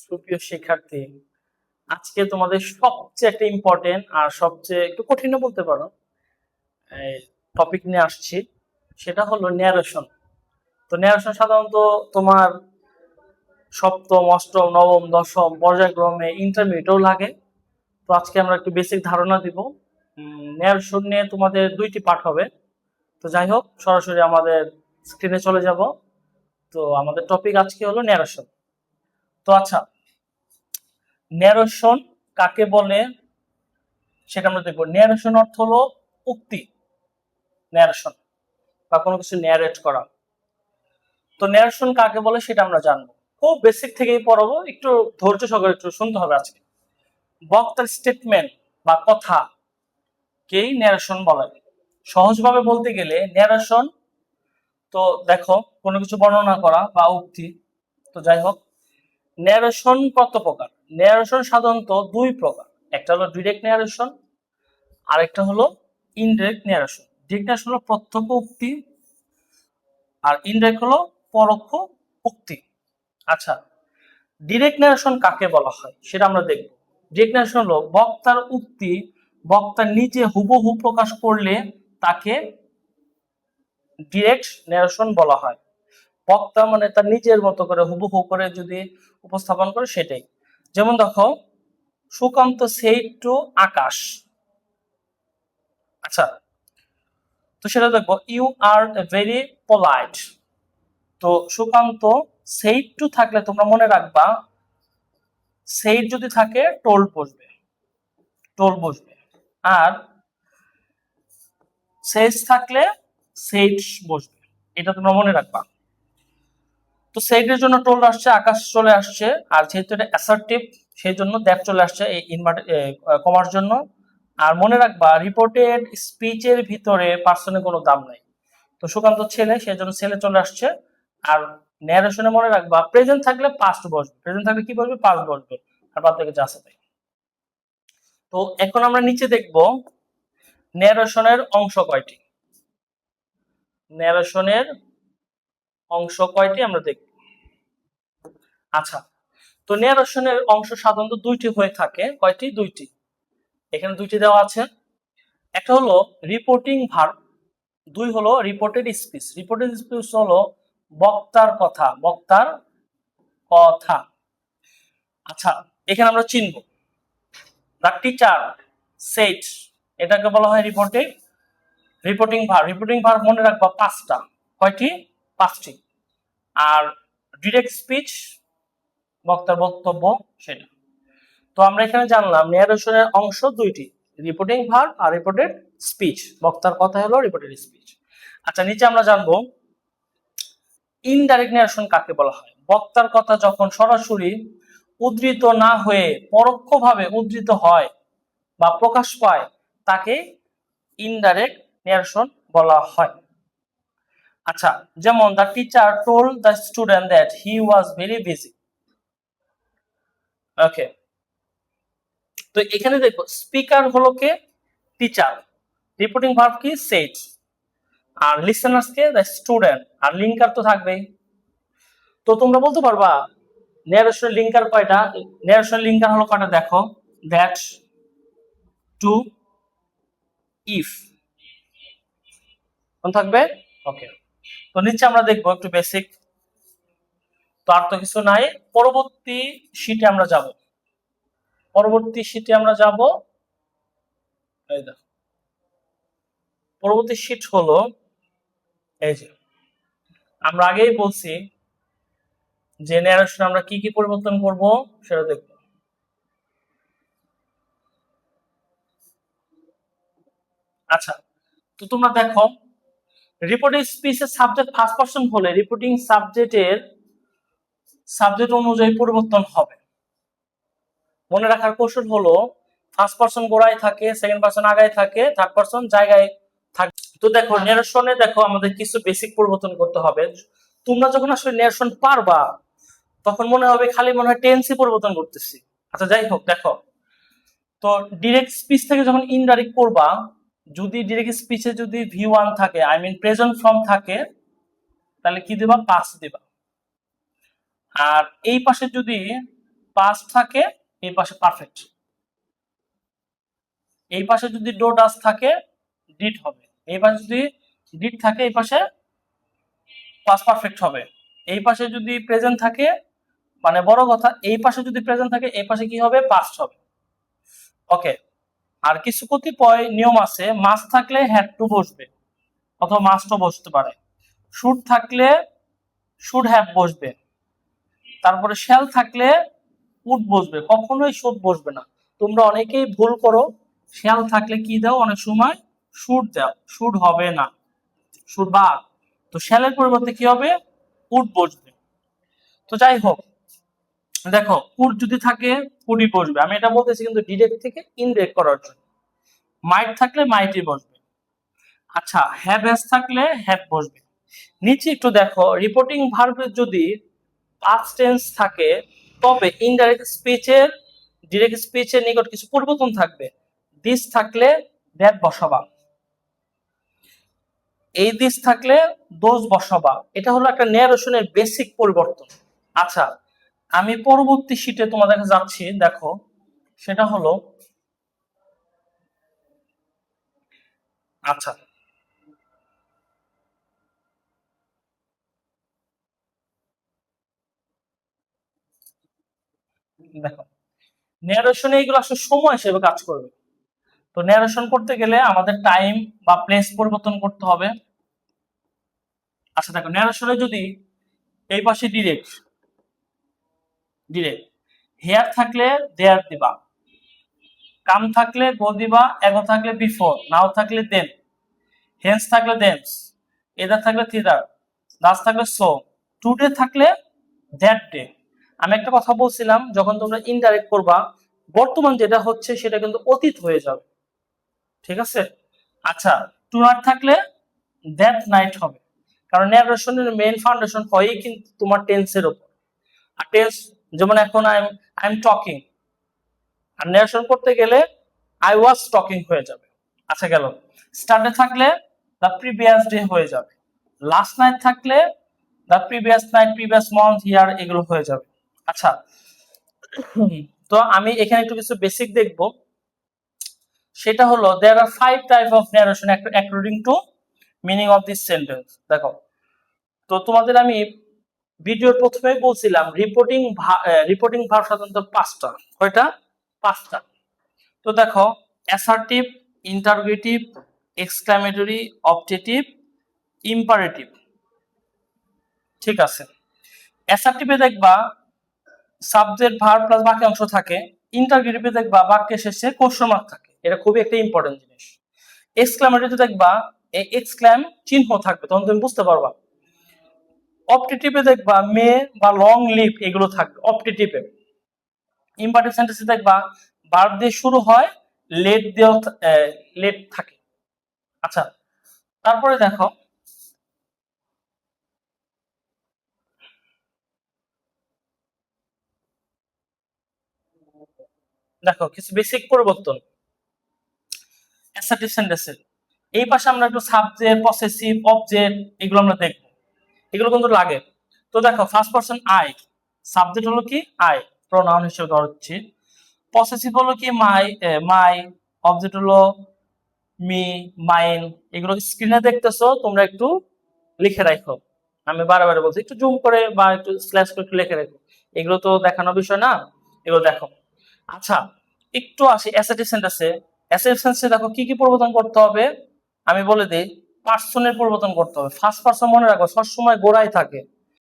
সুপ্রিয় শিক্ষার্থী, আজকে তোমাদের সবচেয়ে একটা ইম্পর্টেন্ট আর সবচেয়ে একটু কঠিনও বলতে পারো টপিক নিয়ে আসছি। সেটা হলো ন্যারেশন। তো ন্যারেশন সাধারণত তোমার সপ্তম, অষ্টম, নবম, দশম পর্যায়ক্রমে ইন্টারমিডিয়েটেও লাগে। তো আজকে আমরা একটু বেসিক ধারণা দিব। ন্যারেশন নিয়ে তোমাদের দুইটি পাঠ হবে। তো যাই হোক, সরাসরি আমাদের স্ক্রিনে চলে যাব। তো আমাদের টপিক আজকে হলো ন্যারেশন। তো আচ্ছা, ন্যারেশন কাকে বলে সেটা আমরা দেখবো। ন্যারেশন অর্থ হলো উক্তি, ন্যারেশন বা কোনো কিছু ন্যারেট করা। তো ন্যারেশন কাকে বলে সেটা আমরা জানবো, খুব বেসিক থেকেই পড়াবো, একটু ধৈর্য সহকারে একটু শুনতে হবে আজকে। বক্তার স্টেটমেন্ট বা কথা কেই ন্যারেশন বলা যায়। সহজভাবে বলতে গেলে ন্যারেশন, তো দেখো কোনো কিছু বর্ণনা করা বা উক্তি। তো যাই হোক, ন্যারেশন কত প্রকার? ন্যারেশন সাধারণত দুই প্রকার। একটা হলো ডিরেক্ট ন্যারেশন, আরেকটা হলো ইনডিরেক্ট ন্যারেশন। ডিরেক্ট ন্যারেশন হলো প্রত্যক্ষ উক্তি, আর ইনডিরেক্ট হলো পরোক্ষ উক্তি। আচ্ছা, ডিরেক্ট ন্যারেশন কাকে বলা হয় সেটা আমরা দেখব। ডিরেক্ট ন্যারেশন হলো বক্তার উক্তি বক্তা নিজে হুবহু প্রকাশ করলে তাকে ডিরেক্ট ন্যারেশন বলা হয়। বক্তা মানে তার নিজের মতো করে হুবহু করে যদি উপস্থাপন করে সেটাই। যেমন দেখো, সুকান্ত সেড টু আকাশ। আচ্ছা, তো সেটা দেখবো, ইউ আর ভেরি পোলাইট। তো সুকান্ত সেইড টু থাকলে তোমরা মনে রাখবা, সেইড যদি থাকে টোল্ড বসবে, টোল্ড বসবে। আর সেজ থাকলে সেইড বসবে, এটা তোমরা মনে রাখবা। তো সেইডের জন্য টোল্ড আসছে, আকাশ চলে আসছে। আর যেহেতু এটা অ্যাসার্টিভ, সেই জন্য দ্যাট চলে আসছে এই কমার জন্য। আর মনে রাখবা, রিপোর্টেড স্পিচের ভিতরে পার্সনের কোনো দাম নাই। তো সুকান্ত ছেলে, সেই জন্য ছেলে চলে আসছে। আর ন্যারেশনে মনে রাখবা, প্রেজেন্ট থাকলে পাস্ট বসবে, প্রেজেন্ট থাকলে কি বসবে? পাস্ট বসবে। আর বাদ থেকে যা আছে তাই। তো এখন আমরা নিচে দেখব ন্যারেশনের অংশ কয়টি। ন্যারেশনের অংশ কয়টি আমরা দেখব। আচ্ছা, তো ন্যারেশনের অংশ সাধারণত দুইটি হয়ে থাকে। কয়টি? দুইটি। এখানে দুইটি দেওয়া আছে। একটা হলো রিপোর্টিং ভার্ব, দুই হলো রিপোর্টেড স্পিচ। রিপোর্টেড স্পিচ হলো বক্তার কথা, বক্তার কথা। আচ্ছা, এখানে আমরা চিনব দ্য টিচার সেড, এটাকে বলা হয় রিপোর্টিং ভার্ব। রিপোর্টিং ভার্ব মনে রাখবা পাঁচটা। কয়টি? পাঁচটি। আর ডিরেক্ট স্পিচ, বক্তার বক্তব্য, সেটা। তো আমরা এখানে জানলাম ন্যারেশনের অংশ দুইটি, রিপোর্টিং ভার্ব আর রিপোর্টেড স্পিচ। বক্তার কথা হলো রিপোর্টেড স্পিচ। আচ্ছা, নিচে আমরা জানবো ইনডাইরেক্ট ন্যারেশন কাকে বলা হয়। বক্তার কথা যখন সরাসরি উদ্ধৃত না হয়ে পরোক্ষভাবে উদ্ধৃত হয় বা প্রকাশ পায়, তাকে ইনডাইরেক্ট ন্যারেশন বলা হয়। আচ্ছা, যেমন the teacher told the student that he was very busy. Okay, তো এখানে দেখো স্পিকার হলো কে? টিচার। রিপোর্টিং ভার্ব কি? সেড। আর লিসেনার্স কে? The student. আর লিঙ্কার তো থাকবেই। তো তোমরা বলতে পারবা ন্যারেশন লিঙ্কার কয়টা? ন্যারেশন লিঙ্কার হলো কয়টা দেখো, দ্যাট, টু, ইফ। কোন থাকবে? ওকে, তো নিচে আমরা দেখবো একটু বেসিক। তো আর তো কিছু নাই। পরবর্তী শীটে আমরা যাব। পরবর্তী শীটে আমরা যাব। এই দেখো, পরবর্তী শীট হলো এই যে, আমরা আগেই বলছি যে ন্যারেশন আমরা কি কি পরিবর্তন করব সেটা দেখব। আচ্ছা, তো তোমরা দেখো, রিপোর্টিং স্পিচের সাবজেক্ট ফার্স্ট পারসন হলে রিপোর্টিং সাবজেক্ট অনুযায়ী পরিবর্তন হবে। মনে রাখার কৌশল হলো, ফার্স্ট পারসন গোড়ায় থাকে, সেকেন্ড পারসন আগায় থাকে, থার্ড পারসন জায়গায় থাকে। তো দেখো, ন্যারেশনে দেখো আমাদের কিছু বেসিক পরিবর্তন করতে হবে। তোমরা যখন আসলে ন্যারেশন পারবা, তখন মনে হবে খালি মনে হয় টেন্সই পরিবর্তন করতেছি। আচ্ছা, যাই হোক, দেখো, তো ডিরেক্ট স্পিচ থেকে যখন ইনডাইরেক্ট করবা, যদি ডিরেক্ট স্পিচে যদি V1 থাকে, আই মিন প্রেজেন্ট ফর্ম থাকে, তাহলে কি দিবা? পাস্ট দিবা। আর এই পাশে যদি পাস্ট থাকে এই পাশে পারফেক্ট, এই পাশে যদি ডো ডাস থাকে ডিড হবে, এই পাশে যদি ডিড থাকে এই পাশে পাস্ট পারফেক্ট হবে, এই পাশে যদি প্রেজেন্ট থাকে মানে বড় কথা এই পাশে যদি প্রেজেন্ট থাকে এই পাশে কি হবে পাস্ট হবে। ওকে, আর কিছু কতিপয় নিয়ম আছে, মাস্ট থাকলে হ্যাড টু বসবে অথবা মাস্টও বসতে পারে, শুড থাকলে শুড হ্যাভ বসবে, তারপরে শ্যাল থাকলে উড বসবে, কখনোই শুড বসবে না। তোমরা অনেকেই ভুল করো, শ্যাল থাকলে কি দাও অনেক সময় শুড দাও, শুড হবে না, শুড বাদ, তো শ্যালের পরিবর্তে কি হবে উড বসবে। তো যাই হোক দেখো উড যদি থাকে উডই বসবে, আমি এটা বলতেছি কিন্তু ডিরেক্ট থেকে ইনডিরেক্ট করার জন্য। মাইট থাকলে মাইটই বসবে। আচ্ছা হ্যাভ হ্যাজ থাকলে হ্যাভ বসবে। নিচে একটু দেখো রিপোর্টিং ভার্বের যদি পাস্ট টেন্স থাকে তবে ইনডাইরেক্ট স্পিচের ডিরেক্ট স্পিচের নিকট কিছু পরিবর্তন থাকবে, দিস থাকলে দ্যাট বসাবা, এই দিস থাকলে দোজ বসাবা, এটা হলো একটা ন্যারেশনের বেসিক পরিবর্তন। আচ্ছা আমি পরবর্তী শীটে তোমাদের কাছে যাচ্ছি, দেখো সেটা হলো আচ্ছা দেখো ন্যারেশনে এইগুলো আসলে সময় হিসেবে কাজ করবে। তো ন্যারেশন করতে গেলে আমাদের টাইম বা প্লেস পরিবর্তন করতে হবে। আচ্ছা দেখো ন্যারেশনে যদি এই পাশে ডিরেক্ট ডিরেক্ট হেয়ার থাকলে দেয়ার দিবা, কাম থাকলে গো দিবা, এগো থাকলে বিফোর, নাও থাকলে দেন, হেন্স থাকলে দেন্স, এদার থাকলে থিদার, দাস থাকলে সো, টুডে থাকলে দ্যাট ডে। আমি একটা কথা বলছিলাম যখন তোমরা ইনডাইরেক্ট করবা বর্তমান যেটা হচ্ছে সেটা কিন্তু অতীত হয়ে যাবে, ঠিক আছে। আচ্ছা টু নট থাকলে দ্যাট নাইট হবে, কারণ ন্যারেশনের মেইন ফাউন্ডেশন হয় কিন্তু তোমার টেন্সের উপর। আর টেন্স যেমন এখন আই এম টকিং, আর ন্যারেশন করতে গেলে আই ওয়াজ টকিং হয়ে যাবে। আচ্ছা গেল স্টার্টে থাকলে দ্য প্রিভিয়াস ডে হয়ে যাবে, লাস্ট নাইট থাকলে the previous night, previous month, year এগুলো হয়ে যাবে। আচ্ছা তো আমি এখানে একটু কিছু বেসিক দেখব, সেটা হলো দেয়ার আর 5 type of narration according to meaning of this sentence. দেখো তো তোমাদের আমি ভিডিওর প্রথমে বলছিলাম রিপোর্টিং ভার্ব সাধারণত 5টা, কয়টা 5টা। তো দেখো assertive, interrogative, exclamatory, objective, imperative, ঠিক আছে। অ্যাসার্টিভে দেখবা সাবজেক্ট ভার্ব প্লাস বাক্যাংশ থাকে, ইন্টারোগেটিভে দেখবা বাক্যের শেষে কোশ্চেন মার্ক থাকে, এটা খুবই একটা ইম্পর্টেন্ট জিনিস। এক্সক্লামেটরিতে দেখবা এক্সক্লাম চিহ্ন থাকবে, তখন তুমি বুঝতে পারবা। অপটেটিভে দেখবা মে বা লং লিভ এগুলো থাকবে অপটেটিভে। ইম্পারেটিভ সেন্টেন্সে দেখবা ভার্ব দিয়ে শুরু হয়, লেট দিয়ে লেট থাকে। আচ্ছা তারপরে দেখো দেখো কিছু বেসিক পরিবর্তন অ্যাসার্টিভ সেন্টেন্সের। এই পাশে আমরা একটু সাবজেক্ট, পসেসিভ, অবজেক্ট এগুলো আমরা দেখবো, এগুলো কিন্তু লাগে। তো দেখো ফার্স্ট পারসন আই, সাবজেক্ট হলো কি আই, প্রোনাউন হিসেবে ধরছি। পসেসিভ হলো কি মাই, মাই, অবজেক্ট হলো মি, মাইন। এগুলো স্ক্রিনে দেখতেছো, তোমরা একটু লিখে রাখো, আমি বারবার বলছি একটু জুম করে বা একটু স্ল্যাশ করে একটু লিখে রাখো, এগুলো তো দেখানোর বিষয় না, এগুলো দেখো। আচ্ছা একটু আসি অ্যাসার্টিভ সেন্টেন্সে। অ্যাসার্টিভ সেন্টেন্সে দেখো কি কি পরিবর্তন করতে হবে আমি বলে দিই। পার্সনের পরিবর্তন করতে হবে, ফার্স্ট পারসন মনে রাখো সবসময় গোড়ায় থাকে,